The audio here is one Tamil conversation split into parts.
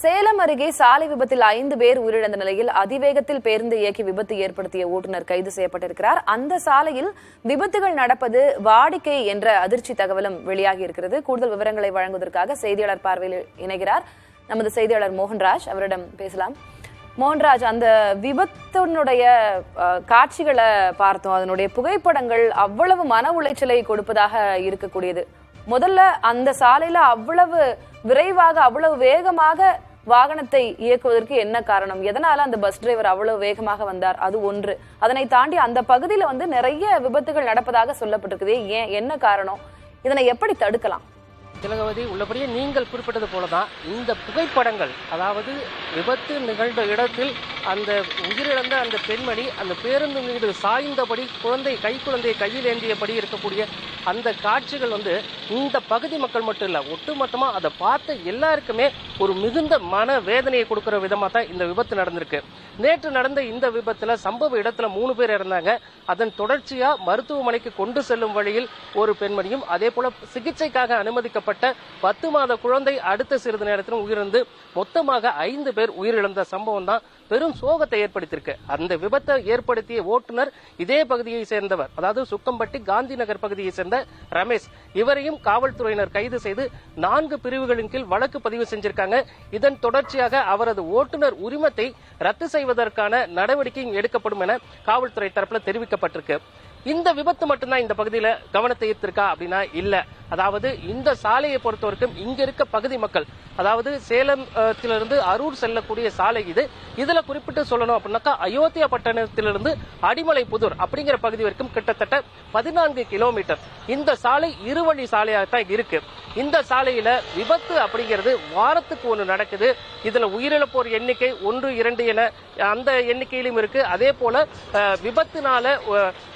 சேலம் அருகே சாலை விபத்தில் 5 பேர் உயிரிழந்த நிலையில் அதிவேகத்தில் பேருந்து இயக்கி விபத்து ஏற்படுத்திய ஓட்டுநர் கைது செய்யப்பட்டிருக்கிறார். அந்த சாலையில் விபத்துகள் நடப்பது வாடிக்கை என்ற அதிர்ச்சி தகவலும் வெளியாகி இருக்கிறது. கூடுதல் விவரங்களை வழங்குவதற்காக செய்தியாளர் பார்வையில் இணைகிறார் நமது செய்தியாளர் மோகன்ராஜ். அவரிடம் பேசலாம். மோகன்ராஜ், அந்த விபத்தினுடைய காட்சிகளை பார்த்தோம். அதனுடைய புகைப்படங்கள் அவ்வளவு மன உளைச்சலை கொடுப்பதாக இருக்கக்கூடியது. முதல்ல அந்த சாலையில அவ்வளவு விரைவாக அவ்வளவு வேகமாக வாகனத்தை இயக்குவதற்கு என்ன காரணம்? எதனால அந்த பஸ் டிரைவர் அவ்வளவு வேகமாக வந்தார்? அது ஒன்று. அதனை தாண்டி அந்த பகுதியில நிறைய விபத்துகள் நடப்பதாக சொல்லப்பட்டிருக்குது. ஏன், என்ன காரணம்? இதனை எப்படி தடுக்கலாம்? திலகவதி, உள்ளபடியே நீங்கள் குறிப்பிட்டது போலதான் இந்த புகைப்படங்கள், அதாவது விபத்து நிகழ்ந்த இடத்தில் அந்த உயிரிழந்த அந்த பெண்மணி அந்த பேருந்து மீது சாய்ந்தபடி கைக்குழந்தையை கையில் ஏந்தியபடி இருக்கக்கூடிய அந்த காட்சிகள் இந்த பகுதி மக்கள் மட்டும் இல்ல, ஒட்டுமொத்தமா அதை பார்த்த எல்லாருக்குமே ஒரு மிகுந்த மன வேதனையை கொடுக்கிற விதமா தான் இந்த விபத்து நடந்திருக்கு. நேற்று நடந்த இந்த விபத்துல சம்பவ இடத்துல 3 பேர் இறந்தாங்க. அதன் தொடர்ச்சியா மருத்துவமனைக்கு கொண்டு செல்லும் வழியில் ஒரு பெண்மணியும், அதே போல சிகிச்சைக்காக அனுமதிக்கப்பட்ட 10 மாத குழந்தை அடுத்த சிறிது நேரத்திலும் உயிரிழந்து மொத்தமாக 5 பேர் உயிரிழந்த சம்பவம் தான் பெரும் சோகத்தை ஏற்படுத்தியிருக்கு. அந்த விபத்தை ஏற்படுத்திய ஓட்டுநர் இதே பகுதியை சேர்ந்தவர், அதாவது சுக்கம்பட்டி காந்தி நகர் பகுதியை சேர்ந்த ரமேஷ். இவரையும் காவல்துறையினர் கைது செய்து 4 பிரிவுகளின் கீழ் வழக்கு பதிவு செஞ்சிருக்காங்க. இதன் தொடர்ச்சியாக அவரது ஓட்டுநர் உரிமத்தை ரத்து செய்வதற்கான நடவடிக்கையும் எடுக்கப்படும் என காவல்துறை தரப்புல தெரிவிக்கப்பட்டிருக்கு. இந்த விபத்து மட்டும்தான் இந்த பகுதியில கவனத்தை ஈர்த்திருக்கா அப்படின்னா இல்ல. அதாவது இந்த சாலையை பொறுத்தவரைக்கும் இங்க இருக்க பகுதி மக்கள், அதாவது சேலத்திலிருந்து அரூர் செல்லக்கூடிய சாலை இதுல குறிப்பிட்டு சொல்லணும் அப்படின்னாக்கா அயோத்தியா பட்டணத்திலிருந்து அடிமலை புதூர் அப்படிங்கிற பகுதி வரைக்கும் கிட்டத்தட்ட 14 கிலோமீட்டர் இந்த சாலை இருவழி சாலையாகத்தான் இருக்கு. இந்த சாலையில விபத்து அப்படிங்கிறது வாரத்துக்கு ஒன்று நடக்குது. இதுல உயிரிழப்போர் எண்ணிக்கை 1, 2 என அந்த எண்ணிக்கையிலும் இருக்கு. அதே போல விபத்தினால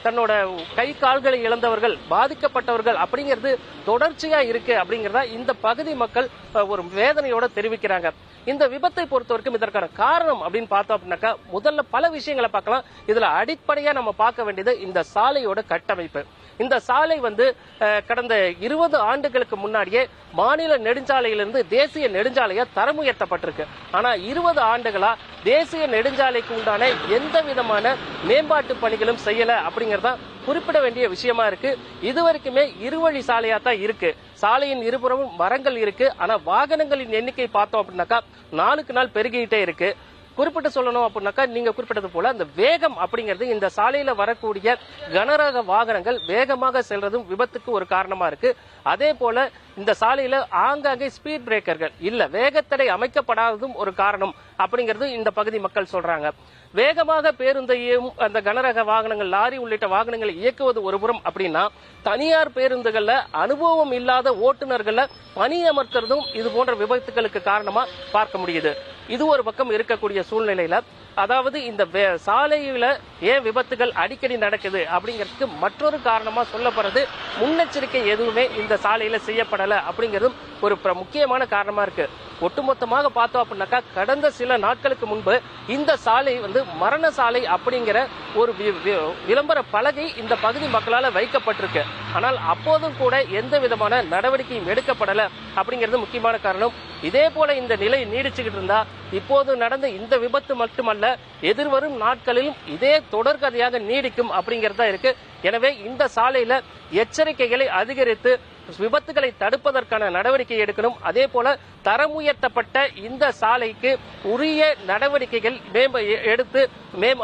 தன்னோட கை கால்களை இழந்தவர்கள், பாதிக்கப்பட்டவர்கள் அப்படிங்கிறது தொடர்ச்சியா இருக்கு அப்படிங்கறத இந்த பகுதி மக்கள் ஒரு வேதனையோட தெரிவிக்கிறாங்க. இந்த விபத்தை பொறுத்தவரைக்கும் இதற்கான காரணம் அப்படின்னு பார்த்தோம் அப்படின்னாக்கா முதல்ல பல விஷயங்களை பார்க்கலாம். இதுல அடிப்படையா நம்ம பார்க்க வேண்டியது இந்த சாலையோட கட்டமைப்பு. இந்த சாலை கடந்த 20 ஆண்டுகளுக்கு முன்னாடியே மாநில நெடுஞ்சாலையிலிருந்து தேசிய நெடுஞ்சாலையா தரம் உயர்த்தப்பட்டிருக்கு. ஆனா 20 ஆண்டுகளா தேசிய நெடுஞ்சாலைக்கு உண்டான எந்த விதமான மேம்பாட்டு பணிகளும் செய்யல அப்படிங்கறத குறிப்பிட வேண்டிய விஷயமா இருக்கு. இதுவரைக்குமே இருவழி சாலையா தான் இருக்கு. சாலையின் இருபுறமும் மரங்கள் இருக்கு. ஆனா வாகனங்களின் எண்ணிக்கை பார்த்தோம் அப்படின்னாக்கா நாளுக்கு நாள் பெருகிட்டே இருக்கு. குறிப்பிட்டு சொல்லணும் அப்படின்னாக்கா நீங்க குறிப்பிட்டது போல அந்த வேகம் அப்படிங்கிறது இந்த சாலையில வரக்கூடிய கனரக வாகனங்கள் வேகமாக செல்றதும் விபத்துக்கு ஒரு காரணமா இருக்கு. அதே போல இந்த சாலையில ஆங்காங்கே ஸ்பீட் பிரேக்கர்கள் இல்ல, வேகத்தடை அமைக்கப்படாததும் ஒரு காரணம் அப்படிங்கிறது இந்த பகுதி மக்கள் சொல்றாங்க. வேகமாக பேருந்தையும் அந்த கனரக வாகனங்கள், லாரி உள்ளிட்ட வாகனங்களை இயக்குவது ஒருபுறம் அப்படின்னா, தனியார் பேருந்துகள்ல அனுபவம் இல்லாத ஓட்டுநர்கள பணியமர்த்துறதும் இது போன்ற விபத்துகளுக்கு காரணமா பார்க்க முடியுது. இது ஒரு பக்கம் இருக்கக்கூடிய சூழ்நிலையில, அதாவது இந்த சாலையில ஏன் விபத்துகள் அடிக்கடி நடக்குது அப்படிங்கிறதுக்கு மற்றொரு காரணமா சொல்லப்படுறது முன்னெச்சரிக்கை எதுவுமே இந்த சாலையில செய்யப்படல அப்படிங்கிறதும் ஒரு முக்கியமான காரணமா இருக்கு. ஒட்டுமொத்தமாக பார்த்தோம் அப்படின்னாக்கா கடந்த சில நாட்களுக்கு முன்பு இந்த சாலை மரண சாலை அப்படிங்கிற ஒரு விளம்பர பலகை இந்த பகுதி மக்களால் வைக்கப்பட்டிருக்கு. ஆனால் அப்போதும் கூட எந்த விதமான நடவடிக்கையும் எடுக்கப்படல அப்படிங்கிறது முக்கியமான காரணம். இதே போல இந்த நிலை நீடிச்சுக்கிட்டு இருந்தா இப்போது நடந்த இந்த விபத்து மட்டுமல்ல, எதிர்வரும் நாட்களிலும் இதே தொடர்கதையாக நீடிக்கும் அப்படிங்கறதா இருக்கு. எனவே இந்த சாலையில எச்சரிக்கைகளை அதிகரித்து விபத்துகளை தடுப்பதற்கான நடவடிக்கை எடுக்கணும். அதே போல தரம் உயர்த்தப்பட்ட இந்த சாலைக்கு உரிய நடவடிக்கைகள் எடுத்து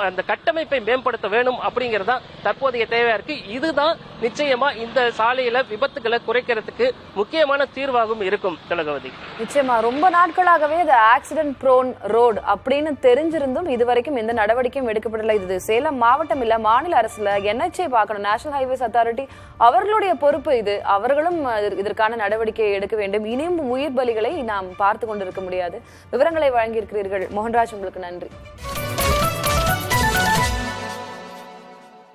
அந்த கட்டமைப்பை மேம்படுத்த வேணும் அப்படிங்கறதா தற்போதைய தேவையா இருக்கு. இதுதான் நிச்சயமா இந்த சாலையில விபத்துகளை குறைக்கிறதுக்கு முக்கியமான தீர்வாகவும் இருக்கும். திலகவதி, நிச்சயமா ரொம்ப நாட்களாகவே இது ஆக்சிடென்ட் ப்ரோன் ரோடு அப்படின்னு தெரிஞ்சிருந்தும் இதுவரைக்கும் எந்த நடவடிக்கையும் எடுக்கப்படல. இது சேலம் மாவட்டம் இல்ல, மாநில அரசுல NHA பார்க்கணும், நேஷனல் ஹைவேஸ் அத்தாரிட்டி, அவர்களுடைய பொறுப்பு இது. அவர்களும் இதற்கான நடவடிக்கையை எடுக்க வேண்டும். இனியும் உயிர் பலிகளை நாம் பார்த்து கொண்டிருக்க முடியாது. விவரங்களை வழங்கியிருக்கிறீர்கள் மோகன்ராஜ், உங்களுக்கு நன்றி.